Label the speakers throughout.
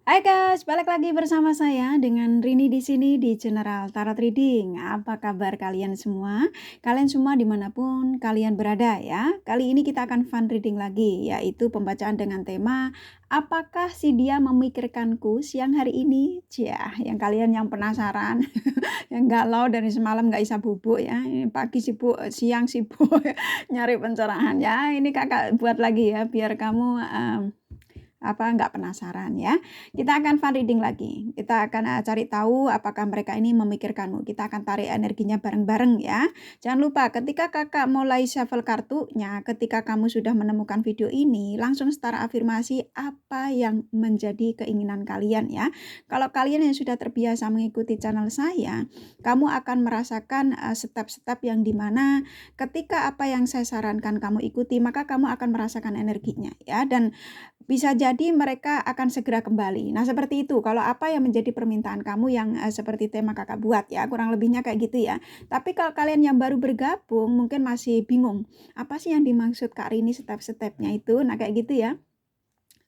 Speaker 1: Hai guys, balik lagi bersama saya dengan Rini di sini di General Tarot Reading. Apa kabar kalian semua? Kalian semua dimanapun kalian berada ya. Kali ini kita akan fun reading lagi, yaitu pembacaan dengan tema apakah si dia memikirkanku siang hari ini? Cia, yang kalian yang penasaran, yang galau dari semalam nggak bisa bubuk ya. Ini pagi sibuk, siang sibuk nyari pencerahan ya. Ini kakak buat lagi ya, biar kamu nggak penasaran ya. Kita akan fun reading lagi. Kita akan cari tahu apakah mereka ini memikirkanmu. Kita akan tarik energinya bareng-bareng ya. Jangan lupa ketika kakak mulai shuffle kartunya, ketika kamu sudah menemukan video ini, langsung start afirmasi apa yang menjadi keinginan kalian ya. Kalau kalian yang sudah terbiasa mengikuti channel saya, kamu akan merasakan step-step yang dimana ketika apa yang saya sarankan kamu ikuti, maka kamu akan merasakan energinya ya. Dan bisa jadi mereka akan segera kembali. Nah, seperti itu. Kalau apa yang menjadi permintaan kamu yang seperti tema kakak buat ya, kurang lebihnya kayak gitu ya. Tapi kalau kalian yang baru bergabung mungkin masih bingung, apa sih yang dimaksud Kak Rini step-stepnya itu? Nah, kayak gitu ya.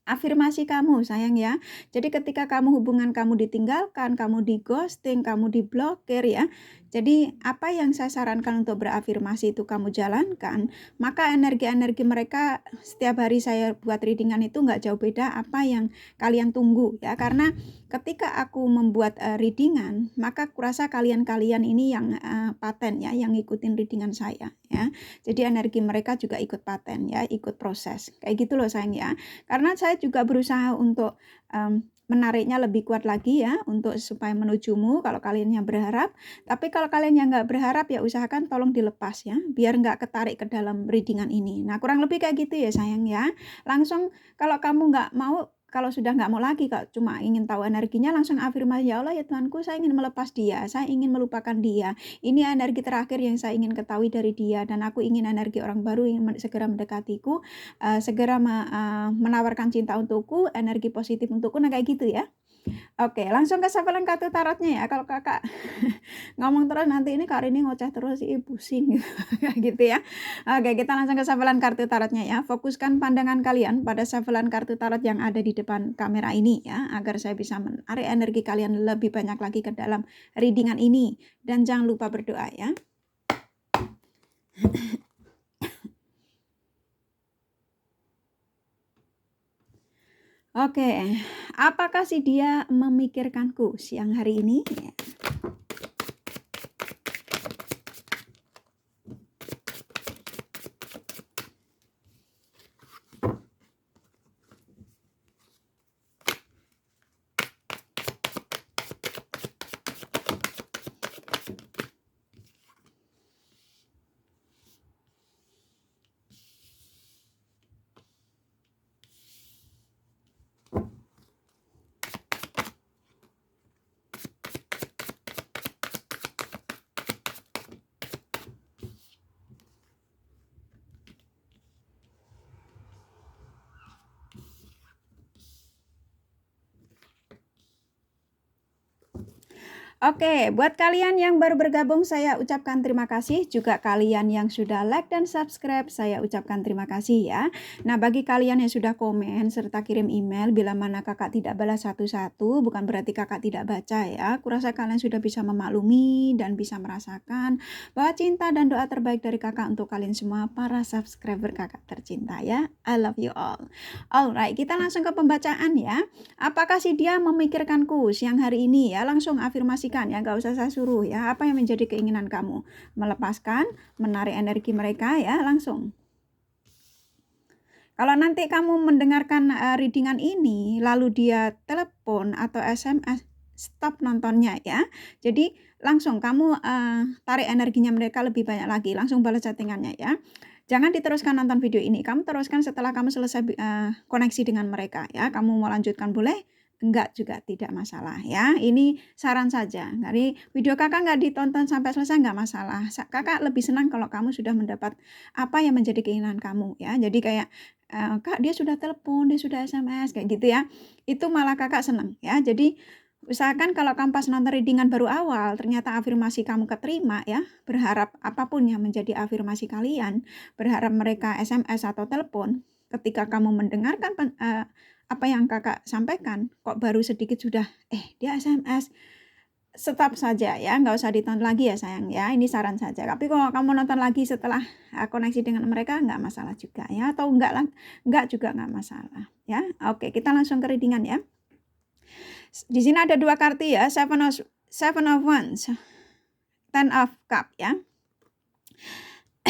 Speaker 1: Afirmasi kamu sayang ya. Jadi ketika hubungan kamu ditinggalkan, kamu di ghosting, kamu diblokir ya. Jadi apa yang saya sarankan untuk berafirmasi itu kamu jalankan, maka energi-energi mereka setiap hari saya buat readingan itu nggak jauh beda apa yang kalian tunggu ya. Karena ketika aku membuat readingan, maka kurasa kalian-kalian ini yang paten ya, yang ngikutin readingan saya ya. Jadi energi mereka juga ikut paten ya, ikut proses. Kayak gitu loh sayang ya. Karena saya juga berusaha untuk menariknya lebih kuat lagi ya, untuk supaya menujumu kalau kalian yang berharap. Tapi kalau kalian yang nggak berharap ya usahakan tolong dilepas ya, biar nggak ketarik ke dalam readingan ini. Nah kurang lebih kayak gitu ya sayang ya. Langsung kalau kamu nggak mau, kalau sudah nggak mau lagi, kalau cuma ingin tahu energinya, langsung afirmasi, ya Allah ya Tuhanku, saya ingin melepas dia, saya ingin melupakan dia. Ini energi terakhir yang saya ingin ketahui dari dia, dan aku ingin energi orang baru yang segera mendekatiku, segera menawarkan cinta untukku, energi positif untukku, nah kayak gitu ya. Oke, langsung ke shuffle kartu tarotnya ya. Kalau kakak ngomong terus nanti ini Kak Rini ngoceh terus sih, pusing kayak gitu ya. Oke, kita langsung ke shuffle kartu tarotnya ya. Fokuskan pandangan kalian pada shuffle kartu tarot yang ada di depan kamera ini ya, agar saya bisa menarik energi kalian lebih banyak lagi ke dalam readingan ini. Dan jangan lupa berdoa ya. Oke, apakah si dia memikirkanku siang hari ini? Oke, buat kalian yang baru bergabung saya ucapkan terima kasih. Juga kalian yang sudah like dan subscribe saya ucapkan terima kasih ya. Nah, bagi kalian yang sudah komen serta kirim email bila mana kakak tidak balas satu-satu, bukan berarti kakak tidak baca ya. Kurasa kalian sudah bisa memaklumi dan bisa merasakan bahwa cinta dan doa terbaik dari kakak untuk kalian semua para subscriber kakak tercinta ya. I love you all. Alright, kita langsung ke pembacaan ya. Apakah si dia memikirkanku siang hari ini ya? Langsung afirmasikan ya, nggak usah saya suruh ya. Apa yang menjadi keinginan kamu? Melepaskan, menarik energi mereka ya, langsung. Kalau nanti kamu mendengarkan readingan ini, lalu dia telepon atau SMS, stop nontonnya ya. Jadi langsung kamu tarik energinya mereka lebih banyak lagi, langsung balas chattingannya ya. Jangan diteruskan nonton video ini, kamu teruskan setelah kamu selesai koneksi dengan mereka ya. Kamu mau lanjutkan boleh, enggak juga tidak masalah ya. Ini saran saja. Dari video kakak nggak ditonton sampai selesai nggak masalah. Kakak lebih senang kalau kamu sudah mendapat apa yang menjadi keinginan kamu ya. Jadi kayak Kak dia sudah telepon, dia sudah SMS kayak gitu ya. Itu malah kakak senang ya. Jadi usahakan kalau kamu pas nonton readingan baru awal, ternyata afirmasi kamu keterima ya, berharap apapun yang menjadi afirmasi kalian, berharap mereka SMS atau telepon, ketika kamu mendengarkan apa yang Kakak sampaikan, kok baru sedikit sudah, dia SMS. Stop saja ya, nggak usah ditonton lagi ya sayang ya, ini saran saja. Tapi kalau kamu nonton lagi setelah, koneksi dengan mereka nggak masalah juga ya, atau nggak juga nggak masalah ya. Oke, kita langsung ke reading-an ya. Di sini ada 2 kartu ya, Seven of Wands, Ten of Cup ya.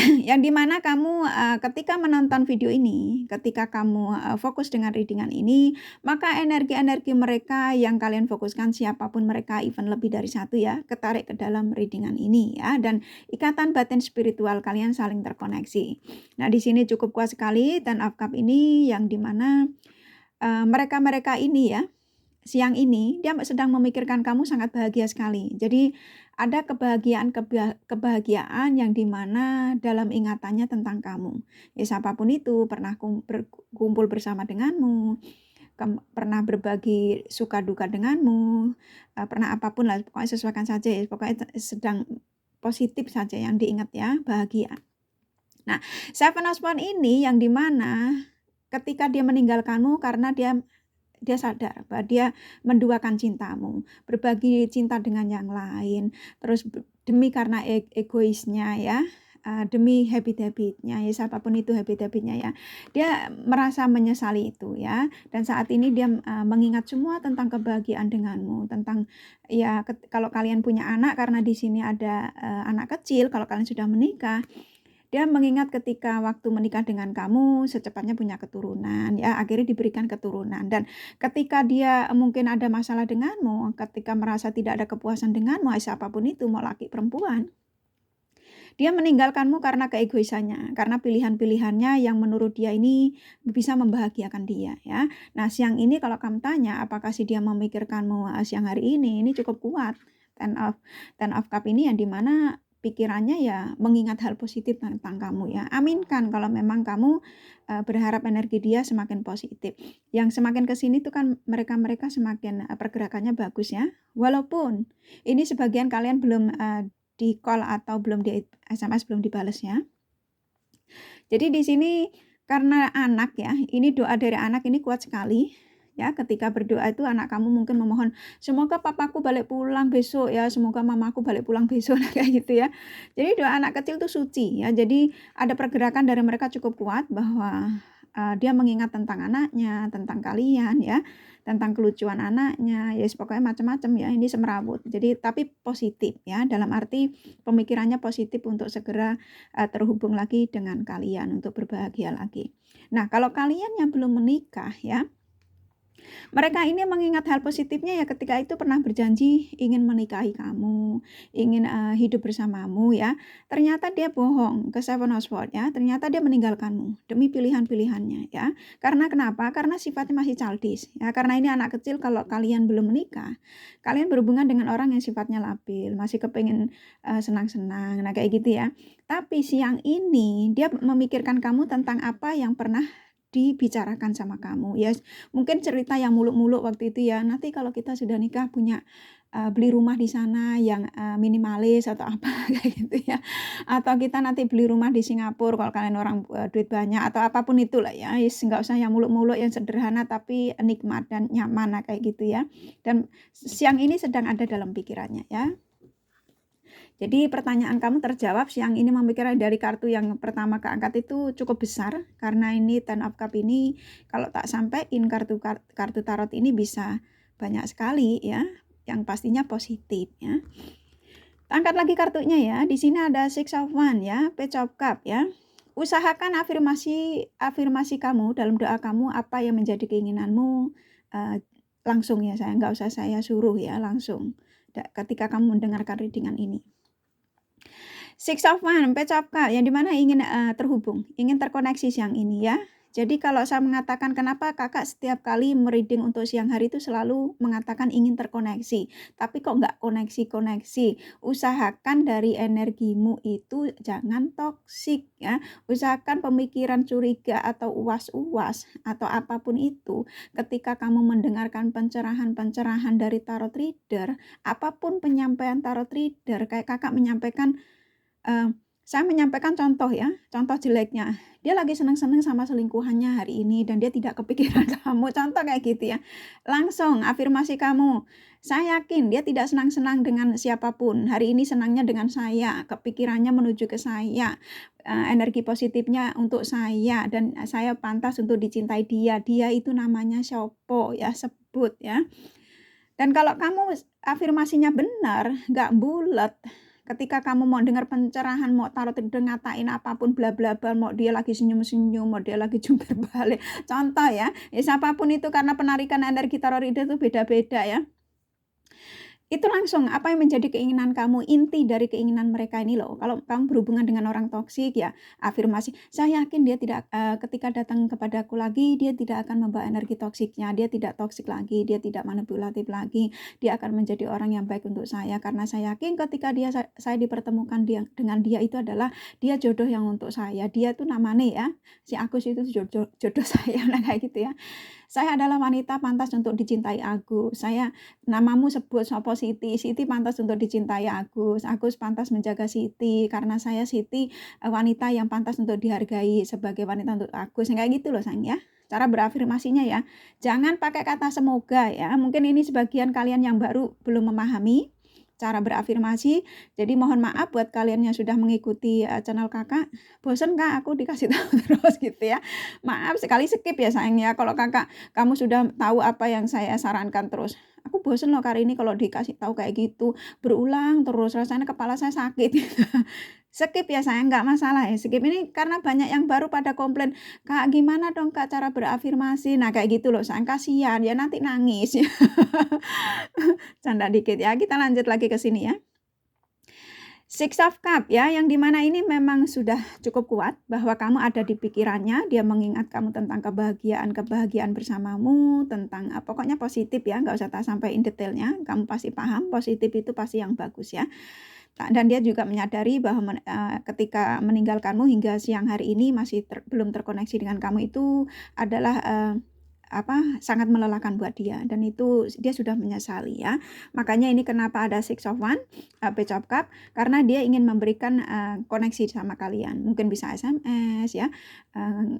Speaker 1: Yang dimana kamu ketika menonton video ini, ketika kamu fokus dengan readingan ini, maka energi-energi mereka yang kalian fokuskan, siapapun mereka, even lebih dari satu ya, ketarik ke dalam readingan ini ya, dan ikatan batin spiritual kalian saling terkoneksi. Nah di sini cukup kuat sekali Ten of Cup ini, yang dimana mereka-mereka ini ya, siang ini dia sedang memikirkan kamu sangat bahagia sekali. Jadi ada kebahagiaan yang dimana dalam ingatannya tentang kamu. Ya siapapun itu pernah berkumpul bersama denganmu, pernah berbagi suka duka denganmu, pernah apapun lah, pokoknya sesuaikan saja ya. Pokoknya sedang positif saja yang diingat ya, bahagia. Nah, Seven of Wands ini yang dimana ketika dia meninggalkanmu karena dia sadar bahwa dia menduakan cintamu, berbagi cinta dengan yang lain, terus demi karena egoisnya ya, demi habit-habitnya ya, siapapun itu habit-habitnya ya, dia merasa menyesali itu ya, dan saat ini dia mengingat semua tentang kebahagiaan denganmu, tentang ya kalau kalian punya anak, karena di sini ada anak kecil, kalau kalian sudah menikah, dia mengingat ketika waktu menikah dengan kamu secepatnya punya keturunan ya, akhirnya diberikan keturunan, dan ketika dia mungkin ada masalah denganmu, ketika merasa tidak ada kepuasan denganmu, siapapun itu mau laki perempuan, dia meninggalkanmu karena keegoisannya, karena pilihan-pilihannya yang menurut dia ini bisa membahagiakan dia ya. Nah siang ini kalau kamu tanya apakah si dia memikirkanmu siang hari ini cukup kuat. Ten of Cup ini yang dimana pikirannya ya mengingat hal positif tentang kamu ya. Aminkan kalau memang kamu berharap energi dia semakin positif. Yang semakin kesini tuh kan mereka-mereka semakin pergerakannya bagus ya. Walaupun ini sebagian kalian belum di call atau belum di SMS belum dibales ya. Jadi di sini karena anak ya, ini doa dari anak ini kuat sekali. Ya, ketika berdoa itu anak kamu mungkin memohon, semoga papaku balik pulang besok ya, semoga mamaku balik pulang besok, kayak gitu ya. Jadi doa anak kecil itu suci ya. Jadi ada pergerakan dari mereka cukup kuat bahwa dia mengingat tentang anaknya, tentang kalian ya, tentang kelucuan anaknya, ya pokoknya macam-macam ya. Ini semrawut. Jadi tapi positif ya, dalam arti pemikirannya positif untuk segera terhubung lagi dengan kalian untuk berbahagia lagi. Nah, kalau kalian yang belum menikah ya, mereka ini mengingat hal positifnya ya, ketika itu pernah berjanji ingin menikahi kamu, ingin hidup bersamamu ya. Ternyata dia bohong ke Seven of Swords ya. Ternyata dia meninggalkanmu demi pilihan-pilihannya ya. Karena kenapa? Karena sifatnya masih childish ya. Karena ini anak kecil, kalau kalian belum menikah, kalian berhubungan dengan orang yang sifatnya labil, masih kepingin senang-senang. Nah kayak gitu ya. Tapi siang ini dia memikirkan kamu tentang apa yang pernah dibicarakan sama kamu ya. Mungkin cerita yang muluk-muluk waktu itu ya, nanti kalau kita sudah nikah punya beli rumah di sana yang minimalis atau apa kayak gitu ya, atau kita nanti beli rumah di Singapura kalau kalian orang duit banyak, atau apapun itulah ya, nggak usah yang muluk-muluk, yang sederhana tapi nikmat dan nyaman kayak gitu ya. Dan siang ini sedang ada dalam pikirannya ya. Jadi pertanyaan kamu terjawab siang ini, memikirkan dari kartu yang pertama keangkat itu cukup besar, karena ini Ten of Cup ini kalau tak sampaikan kartu tarot ini bisa banyak sekali ya, yang pastinya positif ya. Angkat lagi kartunya ya. Di sini ada Six of Wands ya, Page of Cup ya. Usahakan afirmasi kamu dalam doa kamu, apa yang menjadi keinginanmu langsung ya, saya nggak usah saya suruh ya, langsung ketika kamu mendengarkan readingan ini. Six of Wands, Page of Cups, yang dimana ingin terhubung, ingin terkoneksi siang ini ya. Jadi kalau saya mengatakan kenapa kakak setiap kali mereading untuk siang hari itu selalu mengatakan ingin terkoneksi, tapi kok nggak koneksi-koneksi. Usahakan dari energimu itu jangan toksik ya. Usahakan pemikiran curiga atau uas-uas atau apapun itu, ketika kamu mendengarkan pencerahan-pencerahan dari tarot reader, apapun penyampaian tarot reader, kayak kakak menyampaikan Saya menyampaikan contoh ya, contoh jeleknya. Dia lagi senang-senang sama selingkuhannya hari ini dan dia tidak kepikiran kamu, contoh kayak gitu ya. Langsung afirmasi kamu, "Saya yakin dia tidak senang-senang dengan siapapun, hari ini senangnya dengan saya, kepikirannya menuju ke saya, energi positifnya untuk saya dan saya pantas untuk dicintai dia. Dia itu namanya Sopo ya, sebut ya." Dan kalau kamu afirmasinya benar, nggak bulet, ketika kamu mau dengar pencerahan, mau tarot udah ngatain apapun bla bla bla, mau dia lagi senyum-senyum, mau dia lagi jungkir balik, contoh ya siapapun itu karena penarikan energi tarot reader itu beda-beda ya. Itu langsung apa yang menjadi keinginan kamu, inti dari keinginan mereka ini loh. Kalau kamu berhubungan dengan orang toksik ya afirmasi, "Saya yakin dia tidak ketika datang kepadaku lagi, dia tidak akan membawa energi toksiknya, dia tidak toksik lagi, dia tidak manipulatif lagi, dia akan menjadi orang yang baik untuk saya karena saya yakin ketika saya dipertemukan dengan dia itu adalah dia jodoh yang untuk saya. Dia tuh namanya ya, si Agus itu jodoh jodoh saya." Nah kayak gitu ya. "Saya adalah wanita pantas untuk dicintai Agus. Namamu sebut sopo Siti, Siti pantas untuk dicintai Agus, Agus pantas menjaga Siti, karena saya Siti, wanita yang pantas untuk dihargai sebagai wanita untuk Agus." Kayak gitu loh sayang ya, cara berafirmasinya ya. Jangan pakai kata semoga ya, mungkin ini sebagian kalian yang baru belum memahami cara berafirmasi, jadi mohon maaf buat kalian yang sudah mengikuti, channel Kakak, "Bosen Kak aku dikasih tahu terus," gitu ya. Maaf sekali skip ya sayang ya, kalau Kakak kamu sudah tahu apa yang saya sarankan terus. "Aku bosen loh kali ini kalau dikasih tahu kayak gitu, berulang terus, rasanya kepala saya sakit." Skip ya sayang, nggak masalah ya, skip ini karena banyak yang baru pada komplain, "Kak, gimana dong Kak cara berafirmasi?" Nah kayak gitu loh sayang, kasihan ya nanti nangis. Canda dikit ya, kita lanjut lagi ke sini ya. Six of Cup ya, yang dimana ini memang sudah cukup kuat bahwa kamu ada di pikirannya, dia mengingat kamu tentang kebahagiaan bersamamu, tentang pokoknya positif ya, nggak usah tak sampaikan detailnya, kamu pasti paham, positif itu pasti yang bagus ya. Dan dia juga menyadari bahwa ketika meninggalkanmu hingga siang hari ini masih belum terkoneksi dengan kamu itu adalah sangat melelahkan buat dia dan itu dia sudah menyesali ya. Makanya ini kenapa ada Six of Wands, Page of Cup, karena dia ingin memberikan koneksi sama kalian. Mungkin bisa SMS ya,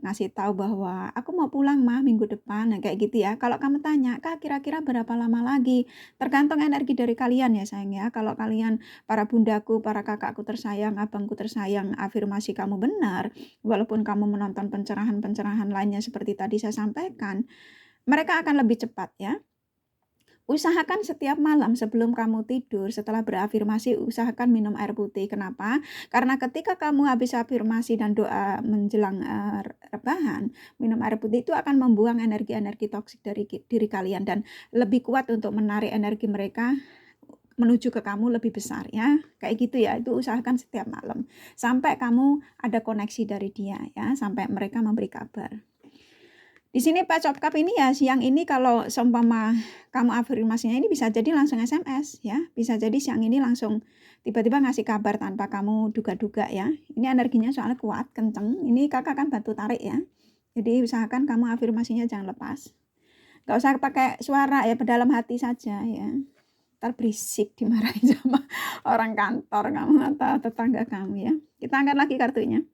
Speaker 1: ngasih tahu bahwa aku mau pulang mah minggu depan. Nah, kayak gitu ya. Kalau kamu tanya, "Kak, kira-kira berapa lama lagi?" Tergantung energi dari kalian ya sayang ya. Kalau kalian para bundaku, para kakakku tersayang, abangku tersayang, afirmasi kamu benar, walaupun kamu menonton pencerahan-pencerahan lainnya seperti tadi saya sampaikan, mereka akan lebih cepat ya. Usahakan setiap malam sebelum kamu tidur setelah berafirmasi usahakan minum air putih. Kenapa? Karena ketika kamu habis afirmasi dan doa menjelang rebahan, minum air putih itu akan membuang energi-energi toksik dari diri kalian dan lebih kuat untuk menarik energi mereka menuju ke kamu lebih besar ya. Kayak gitu ya. Itu usahakan setiap malam sampai kamu ada koneksi dari dia ya, sampai mereka memberi kabar. Di sini Page of Cup ini ya siang ini kalau seumpama kamu afirmasinya ini bisa jadi langsung SMS ya, bisa jadi siang ini langsung tiba-tiba ngasih kabar tanpa kamu duga-duga ya. Ini energinya soalnya kuat, kenceng, ini Kakak kan bantu tarik ya. Jadi usahakan kamu afirmasinya jangan lepas. Nggak usah pakai suara ya, dalam hati saja ya. Ntar berisik dimarahin sama orang kantor kamu atau tetangga kamu ya. Kita angkat lagi kartunya.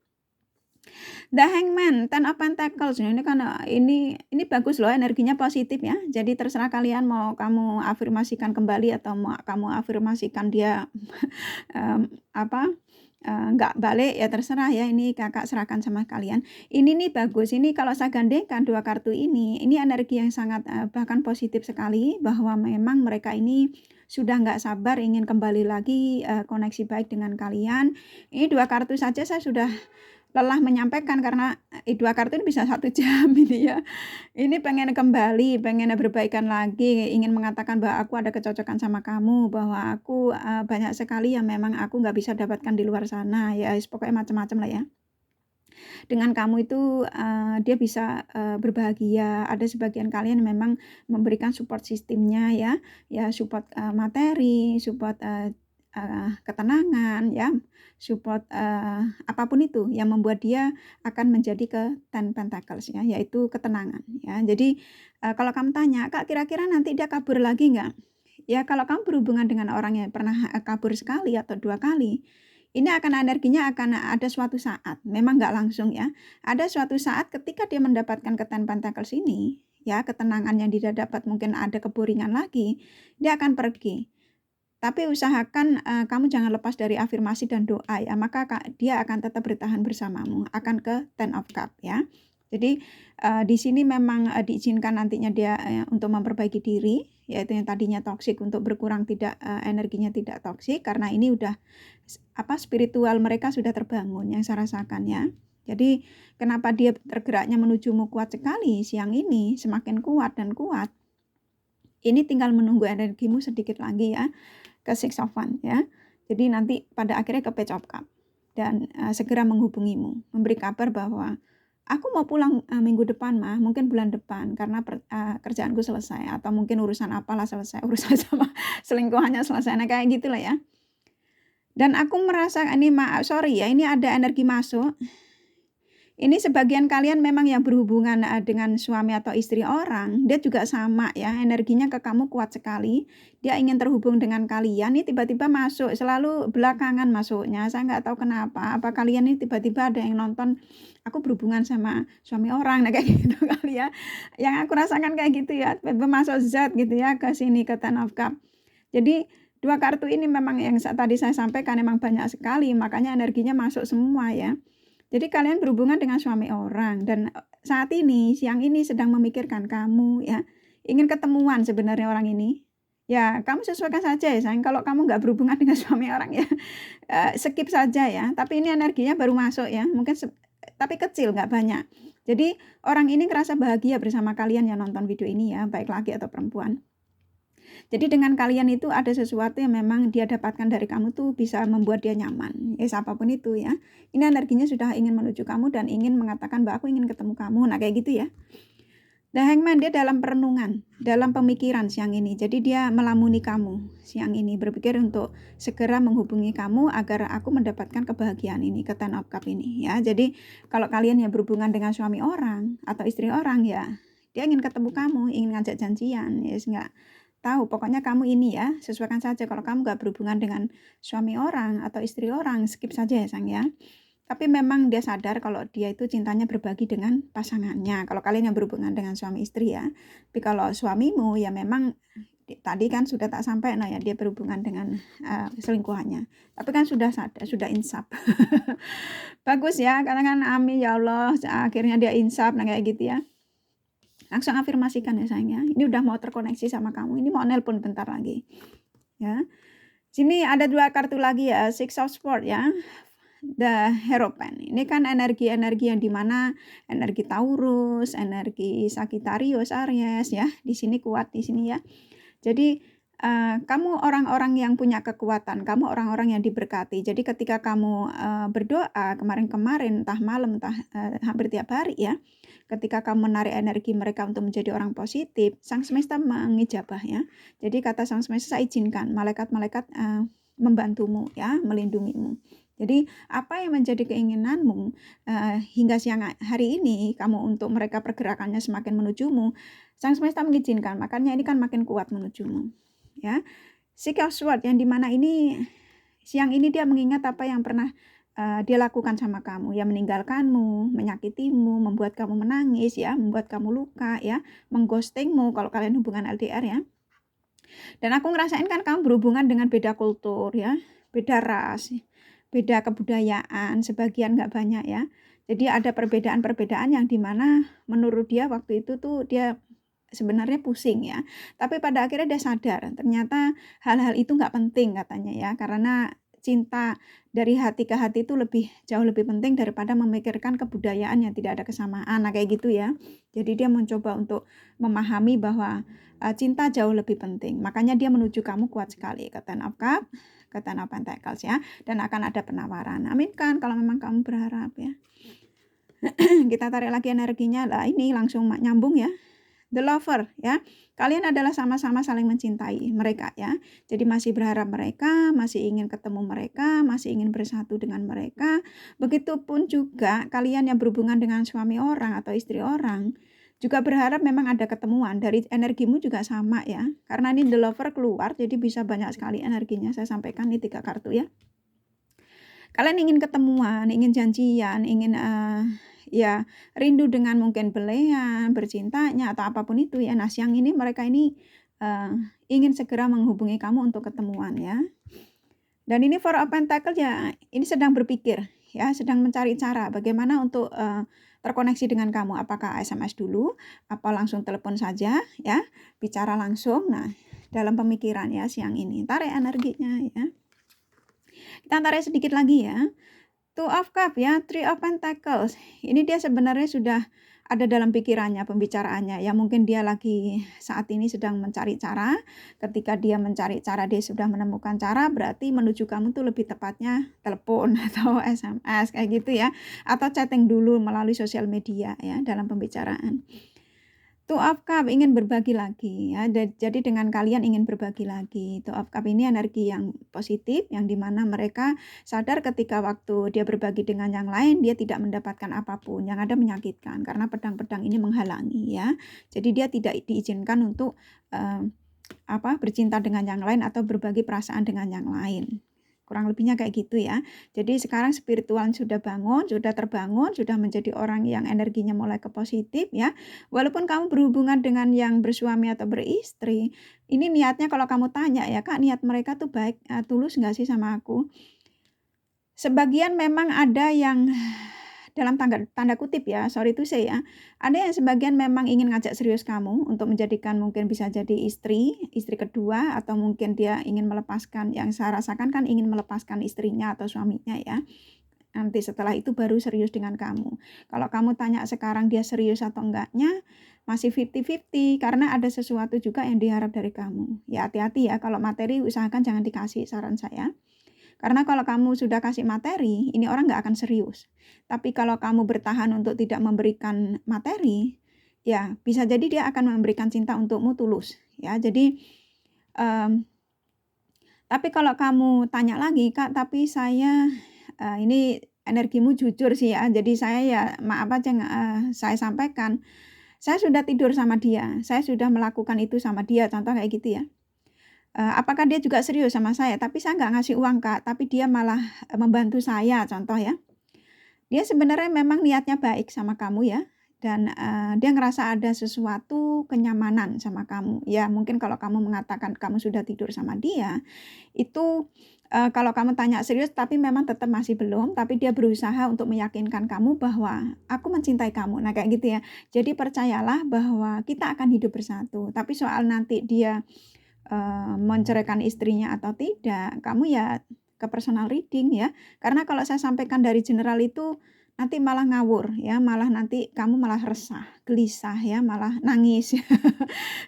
Speaker 1: The Hangman, Ten of Pentacles. Ini kan ini bagus loh, energinya positif ya. Jadi terserah kalian mau kamu afirmasikan kembali atau mau kamu afirmasikan dia nggak balik ya terserah ya. Ini Kakak serahkan sama kalian. Ini nih bagus. Ini kalau saya gandengkan dua kartu ini energi yang sangat bahkan positif sekali bahwa memang mereka ini sudah nggak sabar ingin kembali lagi koneksi baik dengan kalian. Ini dua kartu saja saya sudah lelah menyampaikan karena dua kartu ini bisa 1 jam ini ya. Ini pengen kembali, pengen berbaikan lagi, ingin mengatakan bahwa aku ada kecocokan sama kamu, bahwa aku banyak sekali yang memang aku nggak bisa dapatkan di luar sana ya, pokoknya macam-macam lah ya. Dengan kamu itu dia bisa berbahagia. Ada sebagian kalian memang memberikan support sistemnya ya support materi, support ketenangan ya, support apapun itu yang membuat dia akan menjadi ke Ten Pentacles ya, yaitu ketenangan ya. Jadi kalau kamu tanya, "Kak, kira-kira nanti dia kabur lagi nggak?" Ya kalau kamu berhubungan dengan orang yang pernah kabur sekali atau 2 kali, Ini energinya akan ada suatu saat, memang nggak langsung ya. Ada suatu saat ketika dia mendapatkan ke Ten Pentacles ini, ya ketenangan yang dia dapat, mungkin ada keboringan lagi, dia akan pergi. Tapi usahakan kamu jangan lepas dari afirmasi dan doa ya, maka dia akan tetap bertahan bersamamu, akan ke Ten of Cup ya. Jadi di sini memang diizinkan nantinya dia untuk memperbaiki diri, yaitu yang tadinya toksik untuk berkurang, tidak energinya tidak toksik, karena ini udah spiritual mereka sudah terbangun yang saya rasakan ya. Jadi kenapa dia tergeraknya menujumu kuat sekali siang ini, semakin kuat dan kuat. Ini tinggal menunggu energimu sedikit lagi ya, ke Six of Wands ya. Jadi nanti pada akhirnya ke Page of Cup dan segera menghubungimu, memberi kabar bahwa aku mau pulang minggu depan mah, mungkin bulan depan karena kerjaanku selesai, atau mungkin urusan apalah selesai, urusan sama selingkuhannya selesai, nah kayak gitulah ya. Dan aku merasa ini sorry ya, ini ada energi masuk. Ini sebagian kalian memang yang berhubungan dengan suami atau istri orang, dia juga sama ya, energinya ke kamu kuat sekali. Dia ingin terhubung dengan kalian, ini tiba-tiba masuk, selalu belakangan masuknya. Saya nggak tahu kenapa, apa kalian ini tiba-tiba ada yang nonton, aku berhubungan sama suami orang, nah kayak gitu kali ya. Yang aku rasakan kayak gitu ya, tiba-tiba masuk zat gitu ya, ke sini, ke Ten of Cup. Jadi, dua kartu ini memang yang tadi saya sampaikan memang banyak sekali, makanya energinya masuk semua ya. Jadi kalian berhubungan dengan suami orang dan saat ini, siang ini sedang memikirkan kamu ya. Ingin ketemuan sebenarnya orang ini. Ya, kamu sesuaikan saja ya sayang. Kalau kamu nggak berhubungan dengan suami orang ya, skip saja ya. Tapi ini energinya baru masuk ya. Mungkin tapi kecil, nggak banyak. Jadi orang ini ngerasa bahagia bersama kalian yang nonton video ini ya, baik laki atau perempuan. Jadi dengan kalian itu ada sesuatu yang memang dia dapatkan dari kamu tuh bisa membuat dia nyaman. Ya apapun itu ya. Ini energinya sudah ingin menuju kamu dan ingin mengatakan bahwa aku ingin ketemu kamu. Nah kayak gitu ya. The Hangman dia dalam perenungan, dalam pemikiran siang ini. Jadi dia melamuni kamu siang ini, berpikir untuk segera menghubungi kamu agar aku mendapatkan kebahagiaan ini, ke Ten of Cup ini ya. Jadi kalau kalian yang berhubungan dengan suami orang atau istri orang ya, dia ingin ketemu kamu, ingin ngajak janjian, ya enggak tahu, pokoknya kamu ini ya, sesuaikan saja. Kalau kamu nggak berhubungan dengan suami orang atau istri orang, skip saja ya sang ya. Tapi memang dia sadar kalau dia itu cintanya berbagi dengan pasangannya. Kalau kalian yang berhubungan dengan suami istri ya. Tapi kalau suamimu ya memang tadi kan sudah tak sampai nah ya dia berhubungan dengan selingkuhannya. Tapi kan sudah sadar, sudah insaf. Bagus ya, karena kan amin ya Allah, akhirnya dia insaf, nah kayak gitu ya. Langsung afirmasikan ya sayangnya. Ini udah mau terkoneksi sama kamu. Ini mau nelpon bentar lagi. Ya. Sini ada dua kartu lagi ya, Six of Swords ya. The Hierophant. Ini kan energi-energi yang dimana energi Taurus, energi Sagittarius, Aries ya. Di sini kuat di sini ya. Jadi kamu orang-orang yang punya kekuatan, kamu orang-orang yang diberkati. Jadi ketika kamu berdoa kemarin-kemarin, entah malam, entah hampir tiap hari ya, ketika kamu menarik energi mereka untuk menjadi orang positif, Sang Semesta mengijabah ya. Jadi kata Sang Semesta, saya izinkan malaikat-malaikat membantumu ya, melindungimu. Jadi apa yang menjadi keinginanmu hingga siang hari ini, kamu untuk mereka pergerakannya semakin menujumu, Sang Semesta mengizinkan, makanya ini kan makin kuat menujumu. Ya, Six of Swords yang dimana ini siang ini dia mengingat apa yang pernah dia lakukan sama kamu, ya meninggalkanmu, menyakitimu, membuat kamu menangis ya, membuat kamu luka ya, mengghostingmu kalau kalian hubungan LDR ya. Dan aku ngerasain kan kamu berhubungan dengan beda kultur ya, beda ras, beda kebudayaan, sebagian nggak banyak ya. Jadi ada perbedaan-perbedaan yang dimana menurut dia waktu itu tuh dia sebenarnya pusing ya. Tapi pada akhirnya dia sadar, ternyata hal-hal itu nggak penting katanya ya, karena cinta dari hati ke hati itu jauh lebih penting daripada memikirkan kebudayaan yang tidak ada kesamaan. Nah kayak gitu ya. Jadi dia mencoba untuk memahami bahwa cinta jauh lebih penting. Makanya dia menuju kamu kuat sekali ke Ten of Cup, ke Ten of Pentacles ya. Dan akan ada penawaran. Amin kan kalau memang kamu berharap ya. Kita tarik lagi energinya. Lah ini langsung nyambung ya. The Lover ya. Kalian adalah sama-sama saling mencintai mereka ya. Jadi masih berharap mereka, masih ingin ketemu mereka, masih ingin bersatu dengan mereka. Begitupun juga kalian yang berhubungan dengan suami orang atau istri orang juga berharap memang ada ketemuan. Dari energimu juga sama ya. Karena ini The Lover keluar, jadi bisa banyak sekali energinya. Saya sampaikan ini 3 kartu ya. Kalian ingin ketemuan, ingin janjian, ingin, ya rindu dengan mungkin belehan, bercintanya, atau apapun itu ya. Nah, siang ini mereka ini, eee, ingin segera menghubungi kamu untuk ketemuan ya. Dan ini Four of Pentacles ya, ini sedang berpikir ya, sedang mencari cara bagaimana untuk, terkoneksi dengan kamu. Apakah SMS dulu, apa langsung telepon saja ya, bicara langsung. Nah, dalam pemikiran ya siang ini, tarik energinya ya. Kita tarik sedikit lagi ya. Two of Cups ya, Three of Pentacles. Ini dia sebenarnya sudah ada dalam pikirannya, pembicaraannya. Ya mungkin dia lagi saat ini sedang mencari cara. Ketika dia mencari cara, dia sudah menemukan cara, berarti menuju kamu tuh lebih tepatnya telepon atau SMS kayak gitu ya. Atau chatting dulu melalui sosial media ya dalam pembicaraan. Two of Cup ingin berbagi lagi ya. Jadi dengan kalian ingin berbagi lagi. Two of Cup ini energi yang positif, yang dimana mereka sadar ketika waktu dia berbagi dengan yang lain, dia tidak mendapatkan apapun, yang ada menyakitkan karena pedang-pedang ini menghalangi ya. Jadi dia tidak diizinkan untuk bercinta dengan yang lain atau berbagi perasaan dengan yang lain. Kurang lebihnya kayak gitu ya. Jadi sekarang spiritual sudah bangun, sudah terbangun, sudah menjadi orang yang energinya mulai ke positif ya. Walaupun kamu berhubungan dengan yang bersuami atau beristri, ini niatnya kalau kamu tanya ya, Kak, niat mereka tuh baik, tulus nggak sih sama aku? Sebagian memang ada yang dalam tanda kutip ya, sorry to say ya, ada yang sebagian memang ingin ngajak serius kamu untuk menjadikan mungkin bisa jadi istri kedua, atau mungkin dia ingin melepaskan, yang saya rasakan kan ingin melepaskan istrinya atau suaminya ya. Nanti setelah itu baru serius dengan kamu. Kalau kamu tanya sekarang dia serius atau enggaknya, masih 50-50 karena ada sesuatu juga yang diharap dari kamu. Ya hati-hati ya, kalau materi usahakan jangan dikasih, saran saya. Karena kalau kamu sudah kasih materi, ini orang nggak akan serius. Tapi kalau kamu bertahan untuk tidak memberikan materi, ya bisa jadi dia akan memberikan cinta untukmu tulus. Ya, jadi tapi kalau kamu tanya lagi, Kak, tapi saya ini energimu jujur sih ya. Jadi saya ya maaf aja saya sampaikan, saya sudah tidur sama dia, saya sudah melakukan itu sama dia, contoh kayak gitu ya. Apakah dia juga serius sama saya? Tapi saya nggak ngasih uang, Kak, tapi dia malah, membantu saya, contoh ya. Dia sebenarnya memang niatnya baik sama kamu ya, dan, dia ngerasa ada sesuatu kenyamanan sama kamu. Ya mungkin kalau kamu mengatakan kamu sudah tidur sama dia, itu, kalau kamu tanya serius tapi memang tetap masih belum, tapi dia berusaha untuk meyakinkan kamu bahwa, "Aku mencintai kamu." Nah kayak gitu ya. Jadi percayalah bahwa kita akan hidup bersatu, tapi soal nanti dia menceraikan istrinya atau tidak, kamu ya ke personal reading ya. Karena kalau saya sampaikan dari general itu nanti malah ngawur ya, malah nanti kamu malah resah, gelisah ya, malah nangis.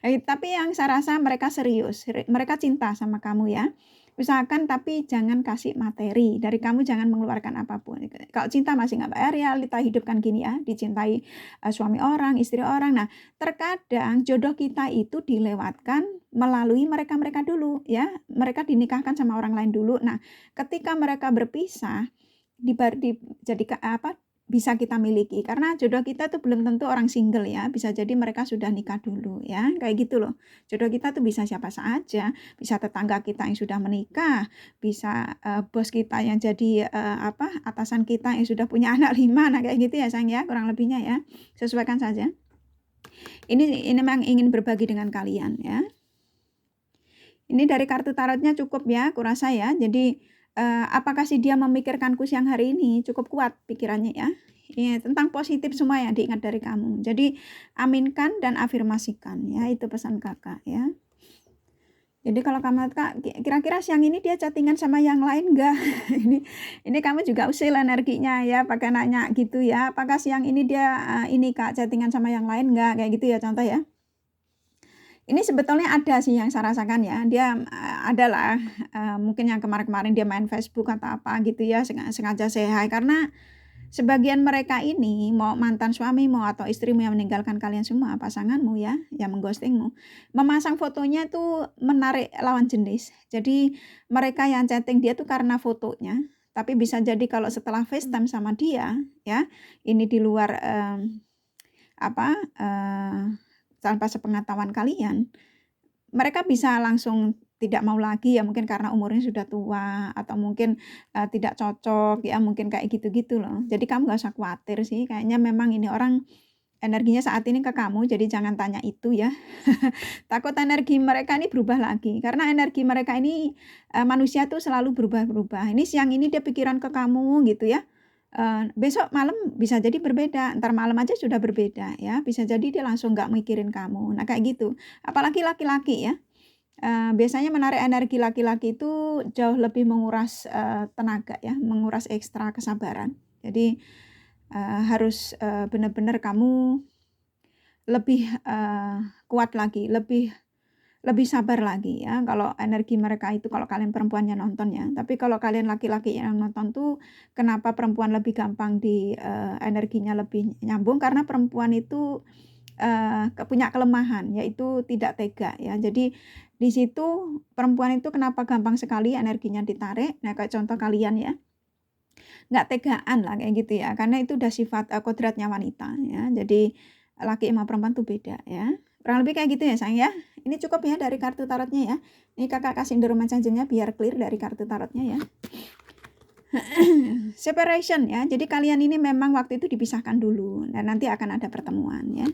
Speaker 1: Tapi yang saya rasa mereka serius, mereka cinta sama kamu ya. Usahakan tapi jangan kasih materi, dari kamu jangan mengeluarkan apapun. Kalau cinta masih nggak bayar, realita hidup kan gini ya, dicintai suami orang, istri orang. Nah, terkadang jodoh kita itu dilewatkan melalui mereka-mereka dulu ya, mereka dinikahkan sama orang lain dulu. Nah, ketika mereka berpisah, bisa kita miliki, karena jodoh kita tuh belum tentu orang single ya, bisa jadi mereka sudah nikah dulu ya, kayak gitu loh. Jodoh kita tuh bisa siapa saja, bisa tetangga kita yang sudah menikah, bisa, bos kita yang jadi, atasan kita yang sudah punya anak 5, nah kayak gitu ya sayang ya, kurang lebihnya ya, sesuaikan saja. Ini memang ingin berbagi dengan kalian ya. Ini dari kartu tarotnya cukup ya, kurasa ya. Jadi, apakah sih dia memikirkanku siang hari ini? Cukup kuat pikirannya ya. Iya, tentang positif semua yang diingat dari kamu. Jadi, aminkan dan afirmasikan ya, itu pesan Kakak ya. Jadi kalau kamu, Kak, kira-kira siang ini dia chatting-an sama yang lain enggak? Ini kamu juga usil energinya ya, pakai nanya gitu ya. Apakah siang ini dia, Kak, chatting-an sama yang lain enggak? Kayak gitu ya, contoh ya. Ini sebetulnya ada sih yang saya rasakan ya, dia, adalah, mungkin yang kemarin-kemarin dia main Facebook atau apa gitu ya, sengaja say hi, karena sebagian mereka ini, mau mantan suamimu atau istrimu yang meninggalkan kalian semua, pasanganmu ya, yang meng-ghosting-mu, memasang fotonya tuh menarik lawan jenis. Jadi mereka yang chatting dia tuh karena fotonya, tapi bisa jadi kalau setelah FaceTime sama dia, ya, ini di luar, apa, tanpa sepengetahuan kalian, mereka bisa langsung tidak mau lagi ya mungkin karena umurnya sudah tua atau mungkin, tidak cocok ya mungkin kayak gitu-gitu loh. Jadi kamu nggak usah khawatir sih kayaknya memang ini orang energinya saat ini ke kamu jadi jangan tanya itu ya. Takut energi mereka ini berubah lagi karena energi mereka ini, manusia tuh selalu berubah-berubah. Ini siang ini dia pikiran ke kamu gitu ya, besok malam bisa jadi berbeda, entar malam aja sudah berbeda ya, bisa jadi dia langsung nggak mikirin kamu. Nah kayak gitu. Apalagi laki-laki ya. Biasanya menarik energi laki-laki itu jauh lebih menguras, tenaga ya, menguras ekstra kesabaran. Jadi, harus, benar-benar kamu lebih, kuat lagi, lebih lebih sabar lagi ya kalau energi mereka itu kalau kalian perempuannya nonton ya. Tapi kalau kalian laki-laki yang nonton tuh kenapa perempuan lebih gampang energinya lebih nyambung karena perempuan itu, punya kelemahan yaitu tidak tega ya. Jadi di situ perempuan itu kenapa gampang sekali energinya ditarik, nah kayak contoh kalian ya, nggak tegaan lah kayak gitu ya, karena itu udah sifat, kodratnya wanita ya. Jadi laki sama perempuan tuh beda ya. Kurang lebih kayak gitu ya sayang ya. Ini cukup ya dari kartu tarotnya ya. Ini Kakak kasih Endorphin Changelnya biar clear dari kartu tarotnya ya. Separation ya, jadi kalian ini memang waktu itu dipisahkan dulu dan nanti akan ada pertemuan ya.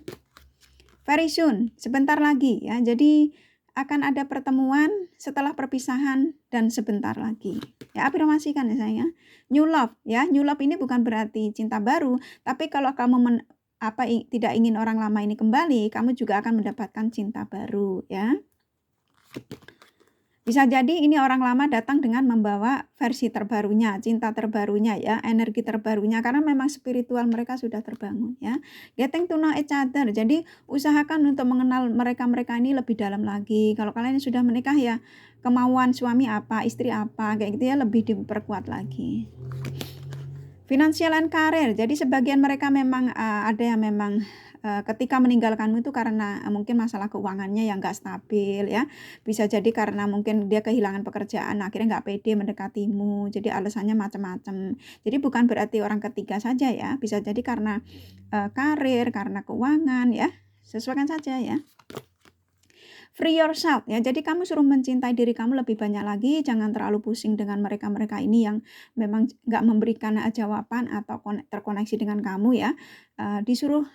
Speaker 1: Very soon, sebentar lagi ya. Jadi akan ada pertemuan setelah perpisahan dan sebentar lagi. Ya afirmasikan ya sayang ya. New love ya, new love ini bukan berarti cinta baru, tapi kalau kamu tidak ingin orang lama ini kembali, kamu juga akan mendapatkan cinta baru ya. Bisa jadi ini orang lama datang dengan membawa versi terbarunya, cinta terbarunya ya, energi terbarunya karena memang spiritual mereka sudah terbangun ya. Getting to know each other. Jadi usahakan untuk mengenal mereka-mereka ini lebih dalam lagi. Kalau kalian sudah menikah ya kemauan suami apa, istri apa kayak gitu ya lebih diperkuat lagi. Financial and career. Jadi sebagian mereka memang ada yang memang ketika meninggalkanmu itu karena mungkin masalah keuangannya yang nggak stabil ya. Bisa jadi karena mungkin dia kehilangan pekerjaan, akhirnya nggak pede mendekatimu. Jadi alasannya macam-macam. Jadi bukan berarti orang ketiga saja ya. Bisa jadi karena karir, karena keuangan ya. Sesuaikan saja ya. Free yourself ya, jadi kamu suruh mencintai diri kamu lebih banyak lagi, jangan terlalu pusing dengan mereka-mereka ini yang memang nggak memberikan jawaban atau terkoneksi dengan kamu ya. Disuruh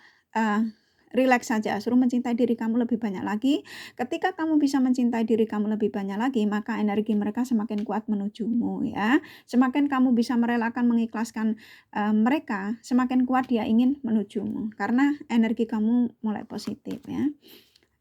Speaker 1: relax saja, suruh mencintai diri kamu lebih banyak lagi. Ketika kamu bisa mencintai diri kamu lebih banyak lagi, maka energi mereka semakin kuat menujumu ya. Semakin kamu bisa merelakan mengikhlaskan mereka, semakin kuat dia ingin menujumu karena energi kamu mulai positif ya.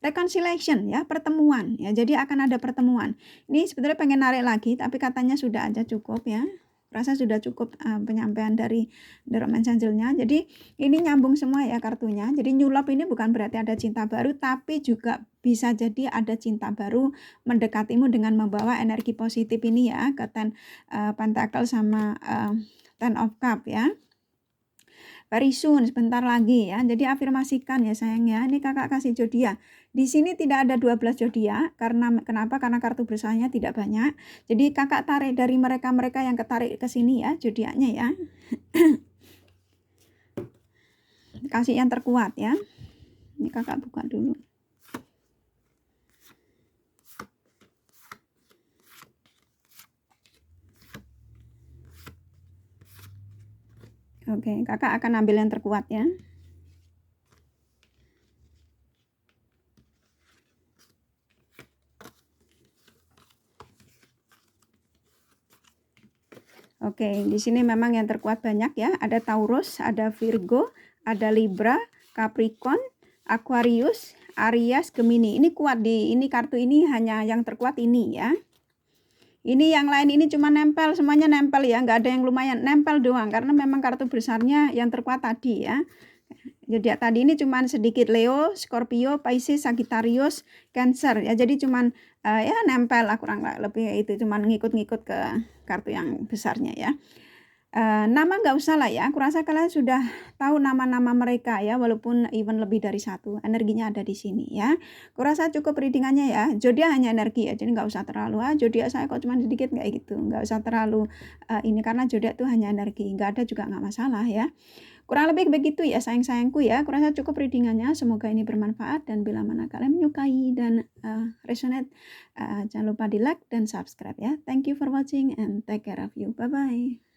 Speaker 1: Reconciliation ya, pertemuan ya. Jadi akan ada pertemuan. Ini sebetulnya pengen narik lagi tapi katanya sudah aja cukup ya. Rasa sudah cukup penyampaian dari Endorphin Changelnya. Jadi ini nyambung semua ya kartunya. Jadi new love ini bukan berarti ada cinta baru tapi juga bisa jadi ada cinta baru mendekatimu dengan membawa energi positif ini ya ke Ten Pentacle sama Ten of Cup ya. Very soon, sebentar lagi ya. Jadi afirmasikan ya sayang ya. Ini kakak kasih zodiak. Di sini tidak ada 12 zodiak karena kenapa? Karena kartu bersahanya tidak banyak. Jadi kakak tarik dari mereka-mereka yang ketarik ke sini ya zodiaknya ya. Kasih yang terkuat ya. Ini kakak buka dulu. Oke, kakak akan ambil yang terkuat ya. Oke, di sini memang yang terkuat banyak ya. Ada Taurus, ada Virgo, ada Libra, Capricorn, Aquarius, Aries, Gemini. Ini kuat ini kartu ini hanya yang terkuat ini ya. Ini yang lain ini cuma nempel, semuanya nempel ya, nggak ada yang lumayan, nempel doang karena memang kartu besarnya yang terkuat tadi ya. Jadi tadi ini cuma sedikit Leo, Scorpio, Pisces, Sagittarius, Cancer ya. Jadi cuma ya nempel lah kurang lebih itu, cuma ngikut-ngikut ke kartu yang besarnya ya. Nama nggak usah lah ya, aku rasa kalian sudah tahu nama-nama mereka ya, walaupun even lebih dari satu, energinya ada di sini ya. Aku rasa cukup readingannya ya, zodiak hanya energi ya, jadi nggak usah terlalu, zodiak saya kok cuma sedikit kayak gitu, nggak usah terlalu ini karena zodiak itu hanya energi, nggak ada juga nggak masalah ya. Kurang lebih begitu ya sayang-sayangku ya, kurasa cukup readingannya, semoga ini bermanfaat dan bila mana kalian menyukai dan, resonate, jangan lupa di-like dan subscribe ya. Thank you for watching and take care of you. Bye-bye.